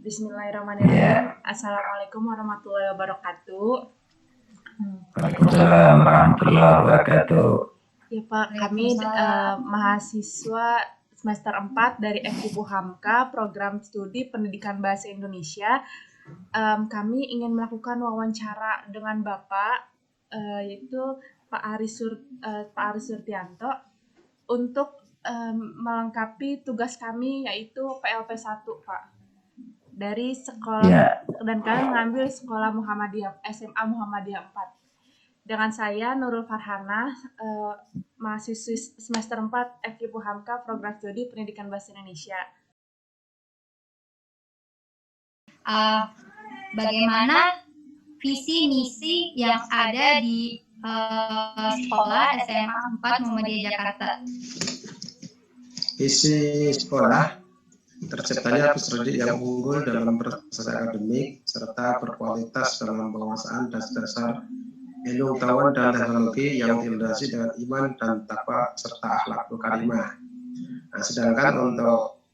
Bismillahirrahmanirrahim. Assalamualaikum warahmatullahi wabarakatuh. Waalaikumsalam warahmatullahi wabarakatuh. Ya Pak, kami mahasiswa semester 4 dari FIPU Hamka, Program Studi Pendidikan Bahasa Indonesia. Kami ingin melakukan wawancara dengan Bapak, yaitu Pak Aris Surtianto, untuk melengkapi tugas kami, yaitu PLP 1, Pak. Dari sekolah dan kalian mengambil sekolah Muhammadiyah SMA Muhammadiyah 4. Dengan saya Nurul Farhana, mahasiswi semester 4 FKIPU Hamka Program Studi Pendidikan Bahasa Indonesia. Bagaimana visi misi yang ada di sekolah SMA 4 Muhammadiyah Jakarta? Visi sekolah terciptanya peserta didik yang unggul dalam prestasi akademik serta berkualitas dalam penguasaan dasar-dasar ilmu pengetahuan dan teknologi yang dilandasi dengan iman dan takwa serta akhlakul karimah. Nah, sedangkan untuk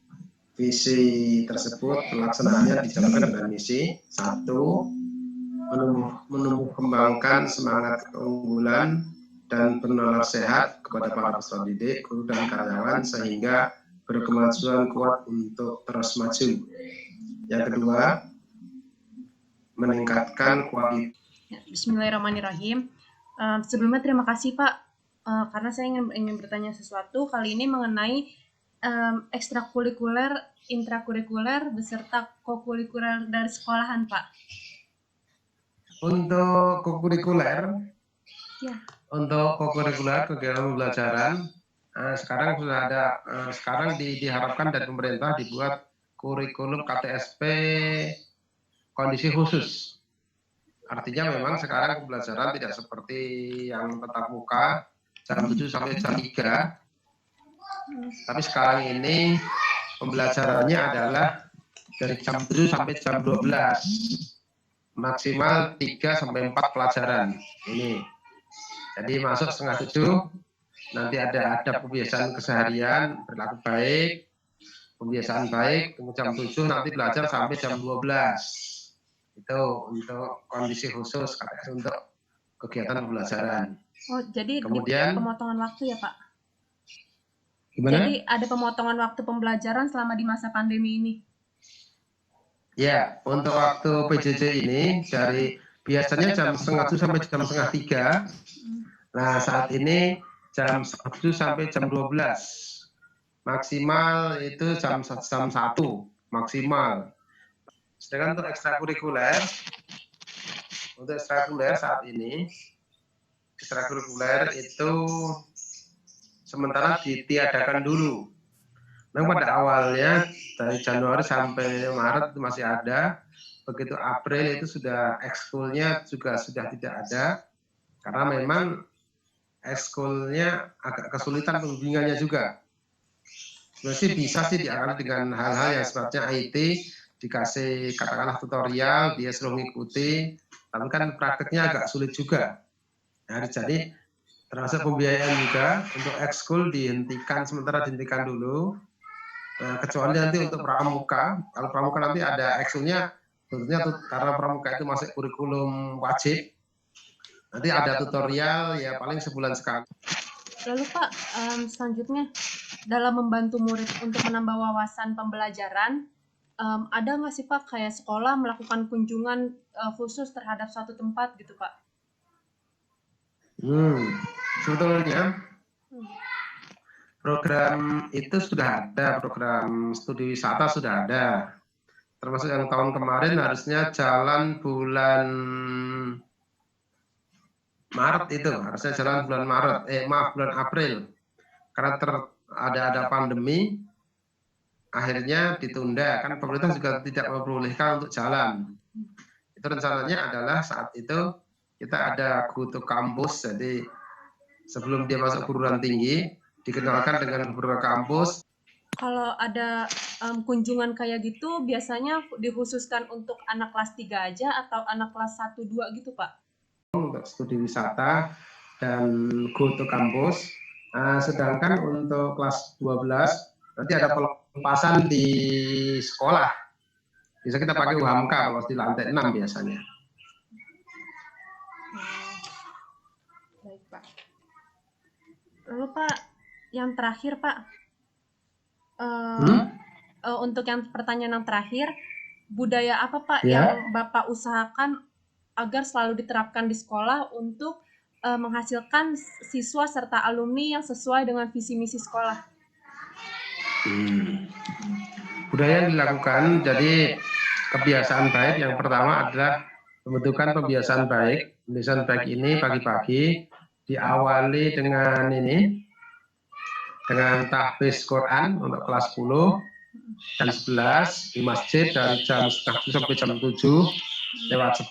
visi tersebut pelaksanaannya dijalankan dengan misi: 1. Menumbuh kembangkan semangat keunggulan dan penular sehat kepada para peserta didik, guru dan karyawan sehingga berkemajuan kuat untuk terus maju. Yang kedua, meningkatkan kualitas. Bismillahirrahmanirrahim. Sebelumnya terima kasih Pak, karena saya ingin bertanya sesuatu kali ini mengenai ekstrakurikuler, intrakurikuler, beserta kokurikuler dari sekolahan Pak. Untuk kokurikuler, untuk kokurikuler kegiatan pembelajaran, sekarang sudah ada, sekarang diharapkan dari pemerintah dibuat kurikulum KTSP kondisi khusus. Artinya memang sekarang pembelajaran tidak seperti yang tatap muka jam 7 sampai jam 3. Tapi sekarang ini pembelajarannya adalah dari jam 7 sampai jam 12. Maksimal 3 sampai 4 pelajaran. Ini. Jadi masuk setengah 7, nanti ada pembiasaan keseharian, berlaku baik, pembiasaan baik, kemudian jam 7 nanti belajar sampai jam 12. Itu untuk kondisi khusus untuk kegiatan pembelajaran. Oh, jadi kemudian pemotongan waktu ya Pak? Gimana? Jadi ada pemotongan waktu pembelajaran selama di masa pandemi ini? Ya, untuk waktu PJJ ini dari biasanya jam setengah 7 sampai jam setengah 3. Nah, saat ini jam 1 sampai jam 12. Maksimal itu jam 1 maksimal. Sedangkan untuk ekstrakurikuler saat ini, ekstrakurikuler itu sementara ditiadakan dulu. Memang pada awalnya dari Januari sampai Maret itu masih ada, begitu April itu sudah ekskulnya juga sudah tidak ada, karena memang ekskulnya agak kesulitan pembimbingannya juga. Sebenarnya bisa sih diangkat dengan hal-hal yang sifatnya IT, dikasih katakanlah tutorial, dia selalu mengikuti, tapi kan prakteknya agak sulit juga. Nah, jadi termasuk pembiayaan juga untuk ekskul sementara dihentikan dulu. Nah, kecuali nanti untuk pramuka, kalau pramuka nanti ada eksulnya, tentunya karena pramuka itu masih kurikulum wajib, nanti ada tutorial ya paling sebulan sekali. Lalu Pak, selanjutnya dalam membantu murid untuk menambah wawasan pembelajaran, ada nggak sih Pak kayak sekolah melakukan kunjungan khusus terhadap suatu tempat gitu Pak? Sebetulnya program itu sudah ada, program studi wisata sudah ada. Termasuk yang tahun kemarin harusnya jalan bulan Maret itu, harusnya jalan bulan bulan April. Karena ada pandemi, akhirnya ditunda. Kan pemerintah juga tidak memperbolehkan untuk jalan. Itu rencananya adalah saat itu kita ada go to kampus, jadi sebelum dia masuk perguruan tinggi, dikenalkan dengan beberapa kampus. Kalau ada kunjungan kayak gitu, biasanya dikhususkan untuk anak kelas 3 aja atau anak kelas 1, 2 gitu Pak? Untuk studi wisata dan go to kampus. Sedangkan untuk kelas 12 nanti ada pelepasan di sekolah. Bisa kita pakai UHAMKA kalau di lantai 6 biasanya. Baik, Pak. Lalu Pak, yang terakhir Pak, untuk yang pertanyaan yang terakhir, budaya apa Pak yang Bapak usahakan agar selalu diterapkan di sekolah untuk menghasilkan siswa serta alumni yang sesuai dengan visi misi sekolah? Budaya yang dilakukan, jadi kebiasaan baik yang pertama adalah pembentukan kebiasaan baik. Kebiasaan baik ini pagi-pagi diawali dengan dengan tahfiz Quran untuk kelas 10 jam 11 di masjid dari jam setengah 7 sampai jam 7 lewat 10.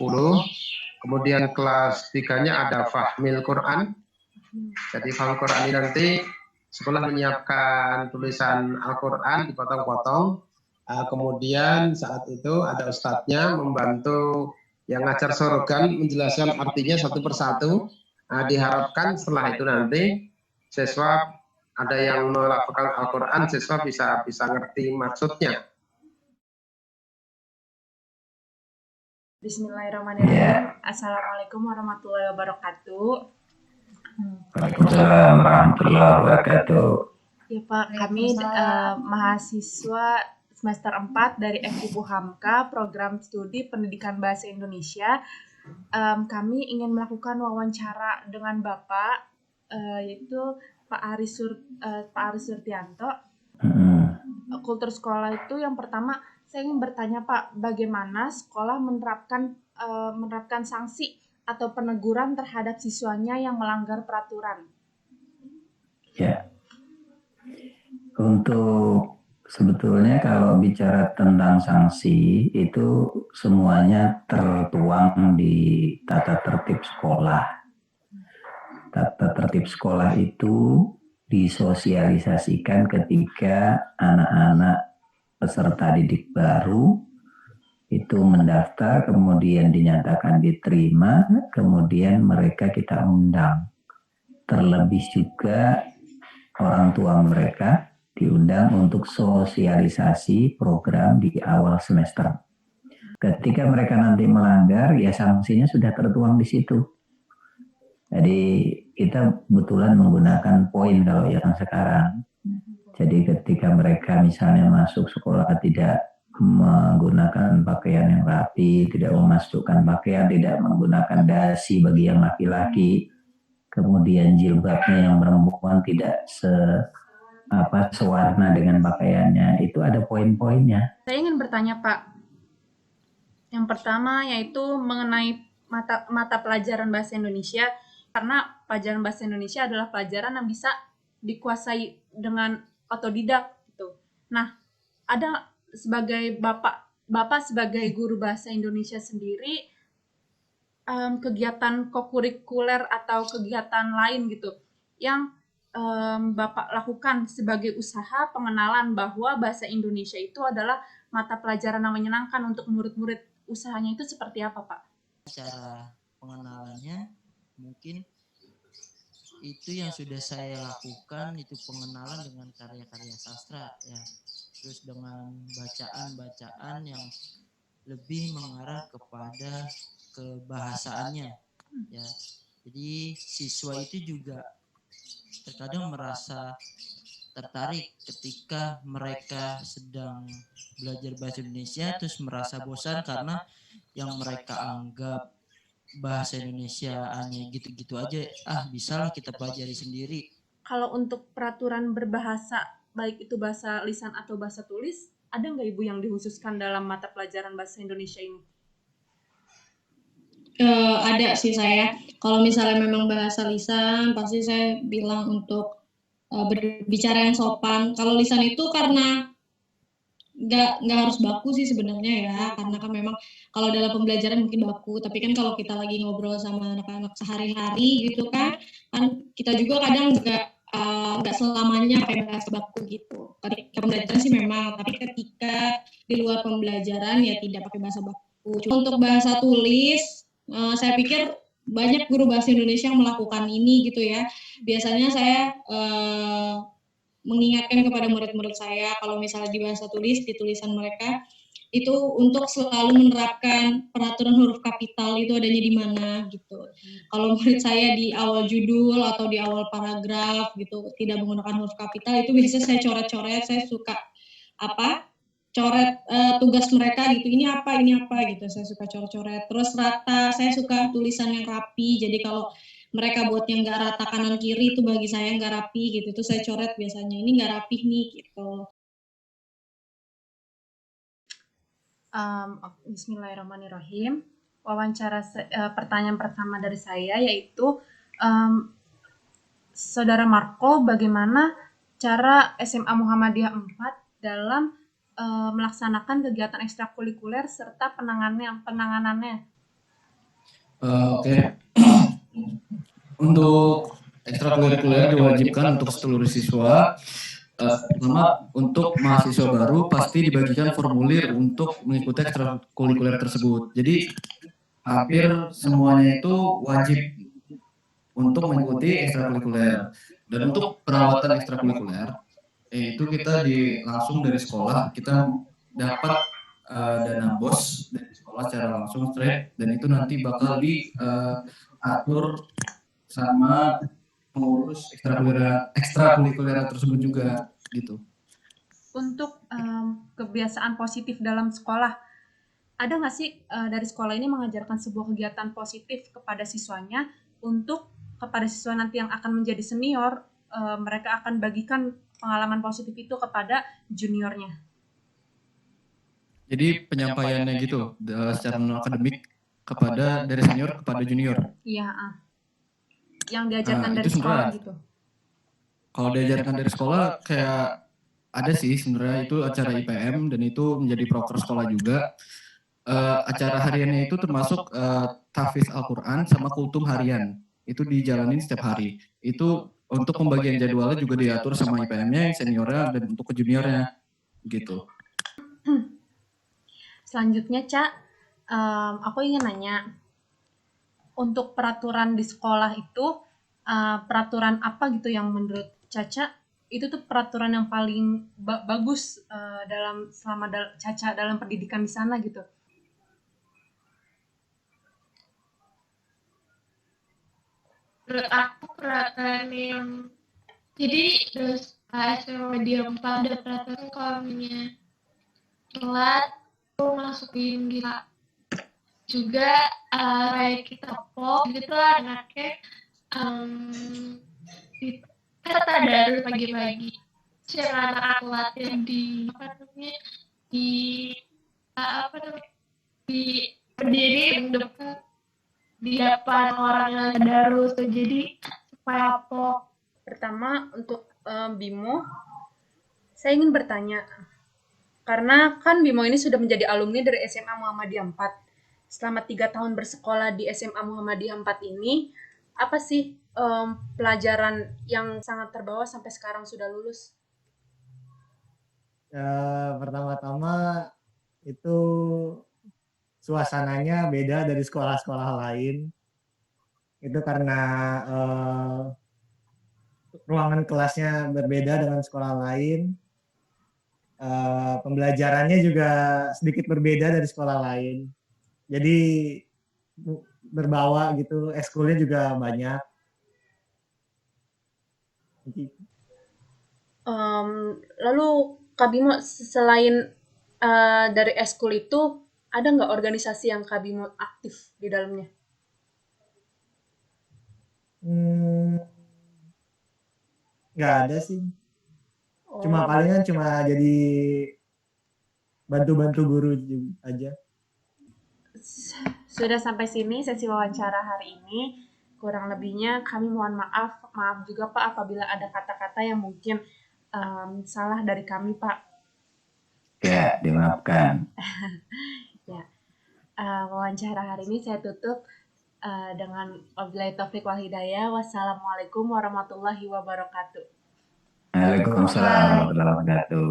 Kemudian kelas 3-nya ada fahmil Quran. Jadi fahmil Quran ini nanti sekolah menyiapkan tulisan Al-Quran dipotong-potong. Kemudian saat itu ada ustadznya membantu yang ngajar sorogan menjelaskan artinya satu persatu. Diharapkan setelah itu nanti siswa ada yang melakukan Al-Quran, siswa bisa ngerti maksudnya. Bismillahirrahmanirrahim. Assalamualaikum warahmatullahi wabarakatuh. Waalaikumsalam warahmatullahi wabarakatuh. Ya Pak, kami mahasiswa semester 4 dari FIPU Hamka, Program Studi Pendidikan Bahasa Indonesia. Kami ingin melakukan wawancara dengan Bapak, yaitu Pak Aris Surtianto. Kultur sekolah itu yang pertama, saya ingin bertanya Pak, bagaimana sekolah menerapkan sanksi atau peneguran terhadap siswanya yang melanggar peraturan? Ya, untuk sebetulnya kalau bicara tentang sanksi itu semuanya tertuang di tata tertib sekolah. Tata tertib sekolah itu disosialisasikan ketika anak-anak peserta didik baru itu mendaftar, kemudian dinyatakan diterima, kemudian mereka kita undang. Terlebih juga orang tua mereka diundang untuk sosialisasi program di awal semester. Ketika mereka nanti melanggar, ya sanksinya sudah tertuang di situ. Jadi kita kebetulan menggunakan poin kalau yang sekarang. Jadi ketika mereka misalnya masuk sekolah tidak menggunakan pakaian yang rapi, tidak memasukkan pakaian, tidak menggunakan dasi bagi yang laki-laki, kemudian jilbabnya yang perempuan tidak sewarna dengan pakaiannya, itu ada poin-poinnya. Saya ingin bertanya Pak, yang pertama yaitu mengenai mata pelajaran bahasa Indonesia, karena pelajaran bahasa Indonesia adalah pelajaran yang bisa dikuasai dengan otodidak gitu. Nah, ada sebagai Bapak sebagai guru bahasa Indonesia sendiri, kegiatan kokurikuler atau kegiatan lain gitu yang Bapak lakukan sebagai usaha pengenalan bahwa bahasa Indonesia itu adalah mata pelajaran yang menyenangkan untuk murid-murid, usahanya itu seperti apa Pak? Cara pengenalannya mungkin itu yang sudah saya lakukan, itu pengenalan dengan karya-karya sastra ya, terus dengan bacaan-bacaan yang lebih mengarah kepada kebahasaannya ya. Jadi siswa itu juga terkadang merasa tertarik ketika mereka sedang belajar bahasa Indonesia terus merasa bosan karena yang mereka anggap bahasa Indonesia hanya gitu-gitu aja, bisalah kita pelajari sendiri. Kalau untuk peraturan berbahasa, baik itu bahasa lisan atau bahasa tulis, ada nggak Ibu yang dikhususkan dalam mata pelajaran bahasa Indonesia ini? Ada sih saya. Kalau misalnya memang bahasa lisan, pasti saya bilang untuk berbicara yang sopan. Kalau lisan itu karena nggak harus baku sih sebenarnya ya, karena kan memang kalau dalam pembelajaran mungkin baku, tapi kan kalau kita lagi ngobrol sama anak-anak sehari-hari gitu kan kita juga kadang nggak selamanya pakai bahasa baku gitu. Ketika pembelajaran sih memang, tapi ketika di luar pembelajaran ya tidak pakai bahasa baku. Cuma untuk bahasa tulis, saya pikir banyak guru bahasa Indonesia yang melakukan ini gitu ya. Biasanya saya mengingatkan kepada murid-murid saya kalau misalnya di bahasa tulis, di tulisan mereka itu untuk selalu menerapkan peraturan huruf kapital itu adanya di mana gitu. Kalau menurut saya di awal judul atau di awal paragraf gitu tidak menggunakan huruf kapital itu biasanya saya coret-coret, saya suka coret tugas mereka gitu, ini apa gitu, saya suka coret-coret. Terus rata, saya suka tulisan yang rapi, jadi kalau mereka buat yang nggak rata kanan kiri itu bagi saya nggak rapi gitu, itu saya coret biasanya, ini nggak rapi nih gitu. Bismillahirrahmanirrahim. Pertanyaan pertama dari saya yaitu Saudara Marco, bagaimana cara SMA Muhammadiyah 4 dalam melaksanakan kegiatan ekstrakurikuler serta penanganannya? Oke. Untuk ekstrakurikuler diwajibkan untuk seluruh siswa. Pertama, untuk mahasiswa baru pasti dibagikan formulir untuk mengikuti ekstrakurikuler tersebut. Jadi hampir semuanya itu wajib untuk mengikuti ekstrakurikuler. Dan untuk perawatan ekstrakurikuler itu kita langsung dari sekolah kita dapat dana BOS dari sekolah secara langsung straight, dan itu nanti bakal diatur sama pengurus ekstrakurikuler tersebut juga gitu. Untuk kebiasaan positif dalam sekolah, ada nggak sih dari sekolah ini mengajarkan sebuah kegiatan positif kepada siswanya untuk kepada siswa nanti yang akan menjadi senior, mereka akan bagikan pengalaman positif itu kepada juniornya? Jadi penyampaiannya gitu secara non akademik kepada dari senior kepada junior. Iya, yang diajarkan dari sekolah gitu. Kalau diajarkan dari sekolah kayak ada sih sebenarnya, itu acara IPM dan itu menjadi proker sekolah juga. Acara hariannya itu termasuk tahfiz Al-Quran sama kultum harian. Itu dijalanin setiap hari. Itu untuk pembagian jadwalnya juga diatur sama IPM-nya, seniornya, dan untuk ke juniornya gitu. Selanjutnya, Ca, aku ingin nanya, untuk peraturan di sekolah itu, peraturan apa gitu yang menurut Caca itu tuh peraturan yang paling bagus selama Caca dalam pendidikan di sana gitu? Menurut aku peraturan yang jadi terus SMA dia 4 ada peraturan kalau misalnya telat tuh masukin gila juga kayak kita pop gitu lah anaknya kita dari pagi-pagi cara anak latihan di di berdiri di depan orang yang tadarus, jadi supaya apa? Pertama untuk Bimo, saya ingin bertanya, karena kan Bimo ini sudah menjadi alumni dari SMA Muhammadiyah 4. Selama 3 tahun bersekolah di SMA Muhammadiyah 4 ini, apa sih pelajaran yang sangat terbawa sampai sekarang sudah lulus? Pertama-tama itu suasananya beda dari sekolah-sekolah lain. Itu karena ruangan kelasnya berbeda dengan sekolah lain. Pembelajarannya juga sedikit berbeda dari sekolah lain. Jadi berbawa gitu, ekskulnya juga banyak. Lalu Kak Bimo, selain dari eskul itu, ada nggak organisasi yang Kak Bimo aktif di dalamnya? Nggak ada sih. Palingan cuma jadi bantu-bantu guru aja. Sudah sampai sini sesi wawancara hari ini. Kurang lebihnya kami mohon maaf. Maaf juga Pak apabila ada kata-kata yang mungkin salah dari kami Pak. Ya, dimaafkan. Ya, wawancara hari ini saya tutup dengan wabillahi taufik wal hidayah. Wassalamualaikum warahmatullahi wabarakatuh. Waalaikumsalam warahmatullahi wabarakatuh.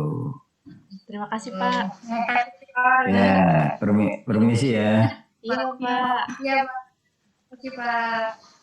Terima kasih Pak. Terima kasih Pak. Ya, permisi ya. Iya Pak. Iya Pak. Terima kasih Pak.